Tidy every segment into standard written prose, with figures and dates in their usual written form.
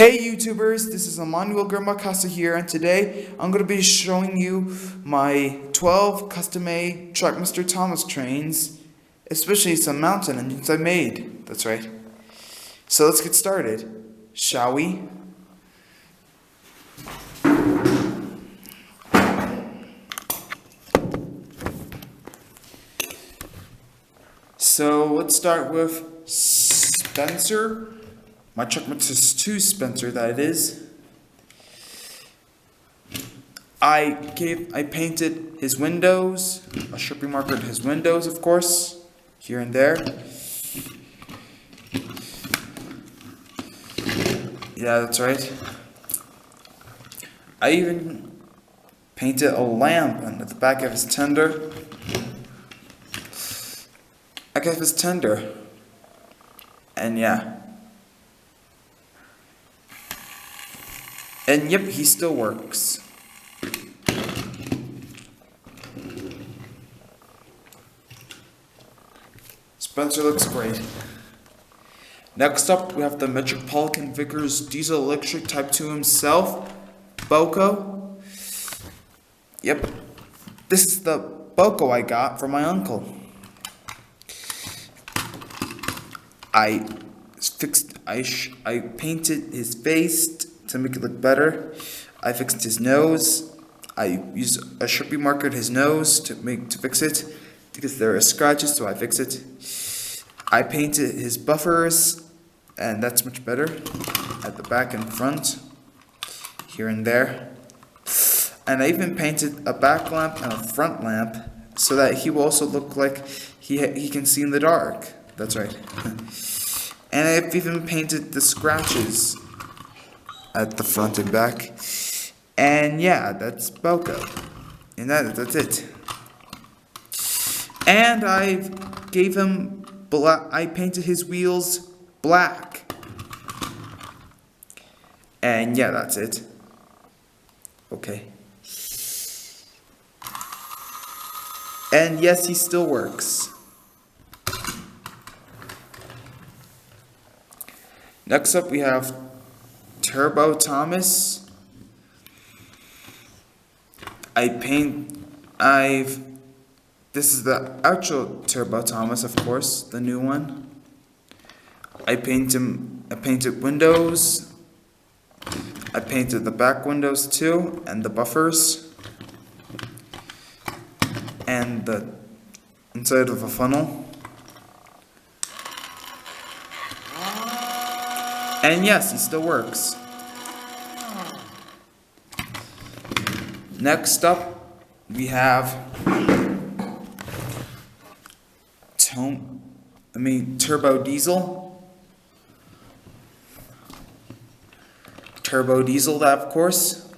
Hey YouTubers, this is Emmanuel Casa here, and today I'm going to be showing you my 12 custom-made Trackmaster Thomas trains, especially some mountain engines I made. That's right. So let's get started, shall we? So let's start with Spencer. My Trackmaster 2 Spencer, that is. I painted his windows, a Sharpie marker his windows, of course, here and there. Yeah, that's right. I even painted a lamp on the back of his tender. And yeah. And yep, he still works. Spencer looks great. Next up, we have the Metropolitan Vickers Diesel Electric Type 2 himself, Boko. Yep, this is the Boko I got from my uncle. I painted his face to make it look better. I fixed his nose. I used a Sharpie marker his nose to fix it because there are scratches, so I fixed it. I painted his buffers, and that's much better at the back and front, here and there. And I even painted a back lamp and a front lamp so that he will also look like he can see in the dark. That's right. And I've even painted the scratches at the front and back. And yeah, that's Boko. And that's it. And I gave him I painted his wheels black. And yeah, that's it. Okay. And yes, he still works. Next up we have Turbo Thomas. This is the actual Turbo Thomas, of course, the new one. I painted windows. I painted the back windows too, and the buffers. And the inside of a funnel. And yes, he still works. Next up, we have Turbo Diesel. Turbo Diesel, that of course.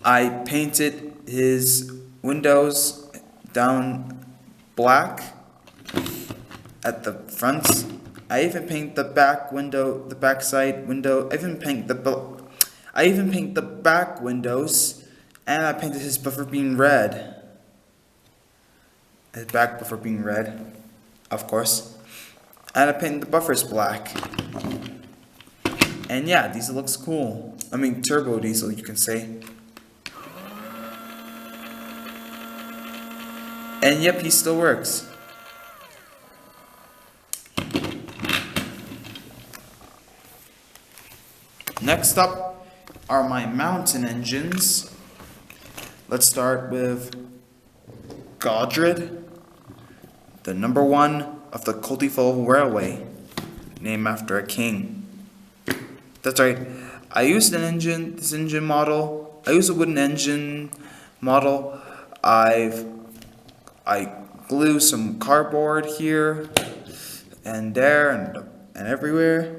I painted his windows down black at the front. I even paint the back window, the back side window. I even paint the back windows, and I painted his buffer being red. His back buffer being red, of course. And I painted the buffers black. And yeah, Diesel looks cool. Turbo Diesel, you can say. And yep, he still works. Next up are my mountain engines. Let's start with Godred, the #1 of the Cultival Railway, named after a king. That's right. I used this engine model. I used a wooden engine model. I glue some cardboard here and there and everywhere.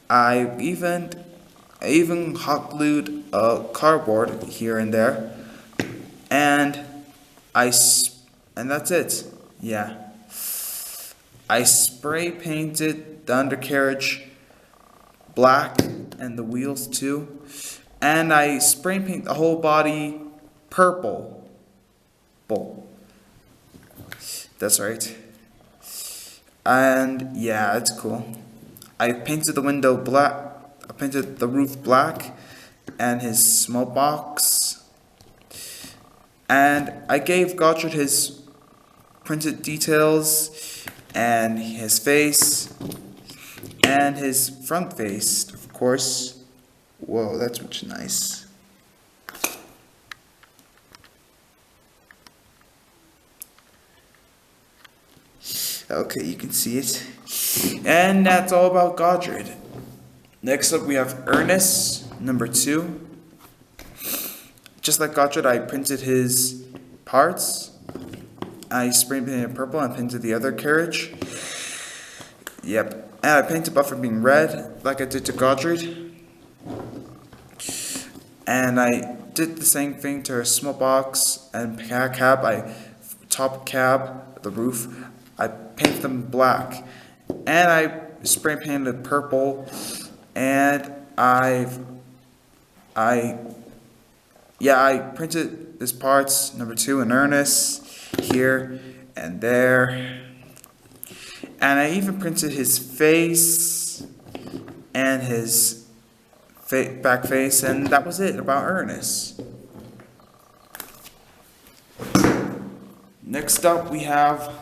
I even hot glued a cardboard here and there, and that's it. Yeah, I spray painted the undercarriage black and the wheels too, and I spray paint the whole body purple. That's right. And yeah, it's cool. I painted the window black. I painted the roof black, and his small box. And I gave Gotchard his printed details, and his face, and his front face, of course. Whoa, that's much nice. Okay, you can see it. And that's all about Gotchard. Next up, we have Ernest, number 2. Just like Gotchard, I printed his parts. I spray painted purple and painted the other carriage. Yep. And I painted buffer being red, like I did to Gotchard. And I did the same thing to her small box and cab. Top cab, the roof, I painted them black. And I spray painted purple. And I printed his parts, number 2 in earnest, here and there. And I even printed his face and his back face, and that was it about Ernest. Next up, we have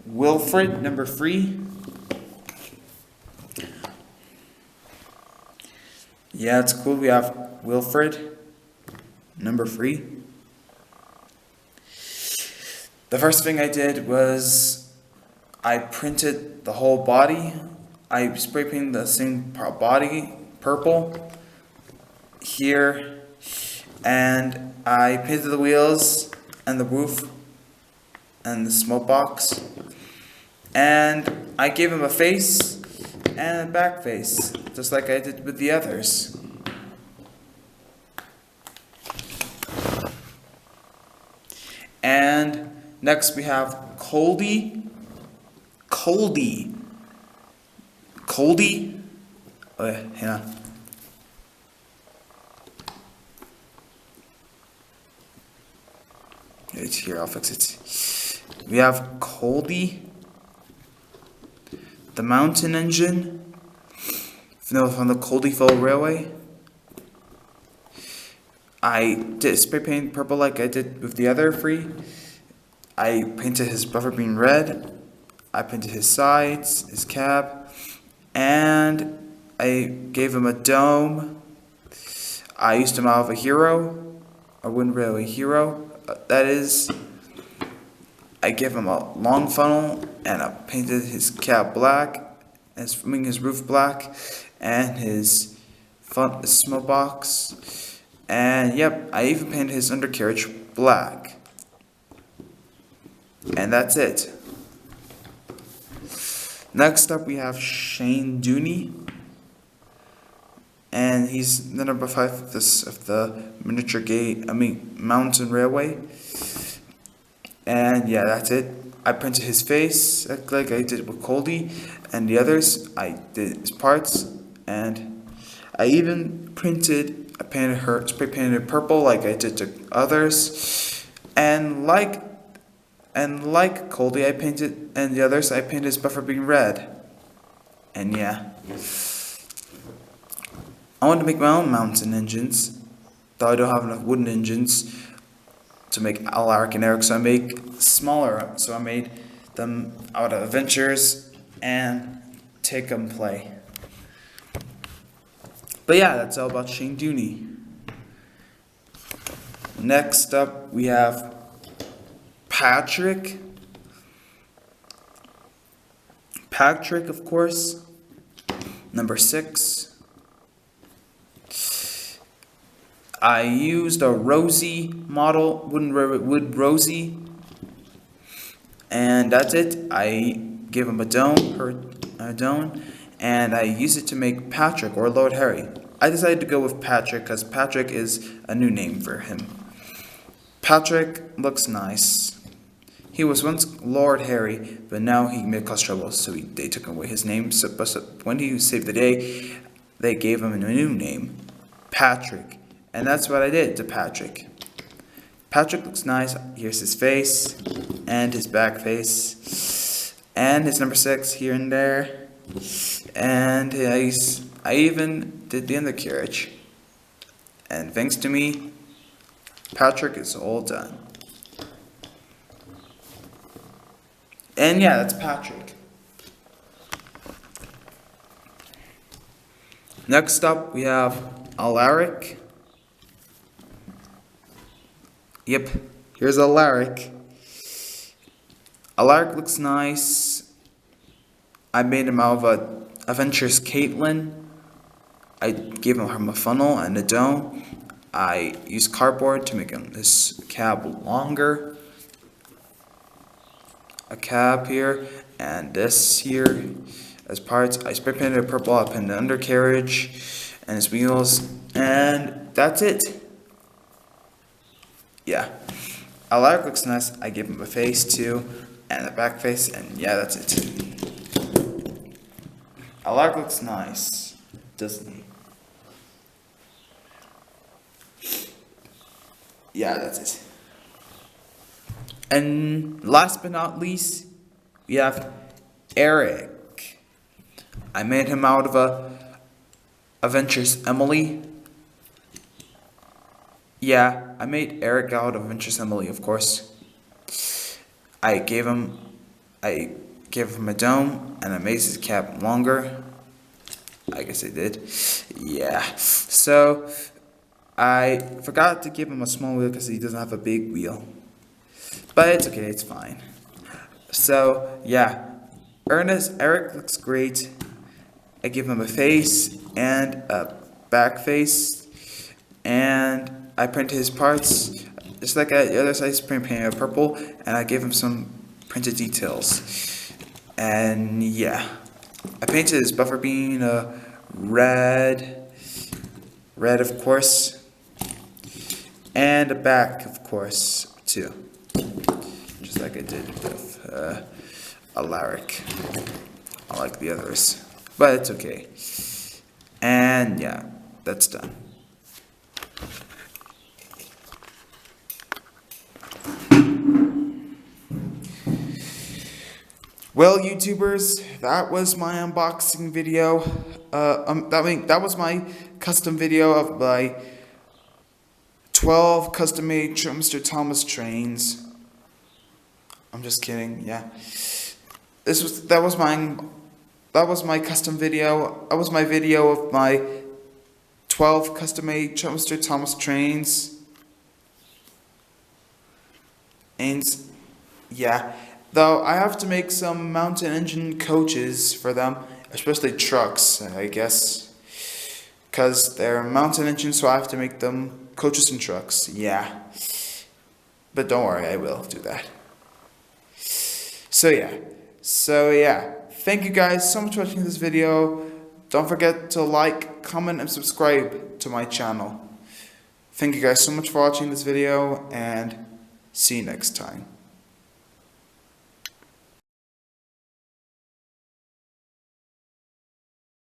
Wilfred, number 3. Yeah, it's cool. We have Wilfred, number 3. The first thing I did was I printed the whole body. I spray painted the same body purple here, and I painted the wheels and the roof and the smoke box, and I gave him a face and a back face, just like I did with the others. And next we have Coldy. Okay, hang on. It's here, I'll fix it. We have Coldy, the mountain engine, from the Coldyville Railway. I did spray paint purple like I did with the other 3. I painted his buffer being red. I painted his sides, his cab, and I gave him a dome. I used him out of a hero, a Wind Railway hero, that is. I gave him a long funnel, and I painted his cab black, his roof black, and his smoke box. And yep, I even painted his undercarriage black. And that's it. Next up we have Shane Dooney. And he's the number 5 of the mountain railway. And yeah, that's it. I printed his face like I did with Coldy, and the others I did his parts, and I even painted her, spray painted purple like I did to others, and like Coldy, I painted, and the others I painted his buffer being red. And yeah, I wanted to make my own mountain engines, though I don't have enough wooden engines to make Alaric and Eric, so I make smaller. So I made them out of Adventures and Take 'em Play. But yeah, that's all about Shane Dooney. Next up, we have Patrick. Patrick, of course, number 6. I used a Rosie model, wood Rosie, and that's it. I gave him a dome, and I used it to make Patrick, or Lord Harry. I decided to go with Patrick because Patrick is a new name for him. Patrick looks nice. He was once Lord Harry, but now he may cause trouble, so they took away his name. So when he saved the day, they gave him a new name, Patrick. And that's what I did to Patrick. Patrick looks nice. Here's his face, and his back face, and his number 6 here and there. and I even did the undercarriage. And thanks to me, Patrick is all done. And yeah, that's Patrick. Next up, we have Alaric. Yep, here's Alaric. Alaric looks nice. I made him out of a Adventures Caitlin. I gave him a funnel and a dome. I used cardboard to make this cab longer. A cab here, and this here as parts. I spray painted it purple, I painted the undercarriage and his wheels, and that's it. Yeah. Alaric looks nice. I gave him a face too, and a back face, and yeah, that's it. Alaric looks nice, doesn't he? Yeah, that's it. And last but not least, we have Eric. I made him out of a Adventures Emily. Yeah, I made Eric out of Adventures Emily, of course. I gave him a dome and I made his cap longer. I guess I did. Yeah. So I forgot to give him a small wheel because he doesn't have a big wheel. But it's okay, it's fine. So yeah, Eric looks great. I give him a face and a back face, and I printed his parts just like the other side. Painted it purple, and I gave him some printed details. And yeah, I painted his buffer bean red of course, and a back of course too, just like I did with Alaric, unlike the others, but it's okay. And yeah, that's done. Well, YouTubers, that was my unboxing video. That was my custom video of my 12 custom-made Mr. Thomas trains. I'm just kidding. Yeah, that was my custom video. That was my video of my 12 custom-made Mr. Thomas trains. And yeah. Though I have to make some mountain engine coaches for them, especially trucks, I guess. Because they're mountain engines, so I have to make them coaches and trucks, yeah. But don't worry, I will do that. So yeah. Thank you guys so much for watching this video. Don't forget to like, comment, and subscribe to my channel. Thank you guys so much for watching this video, and see you next time.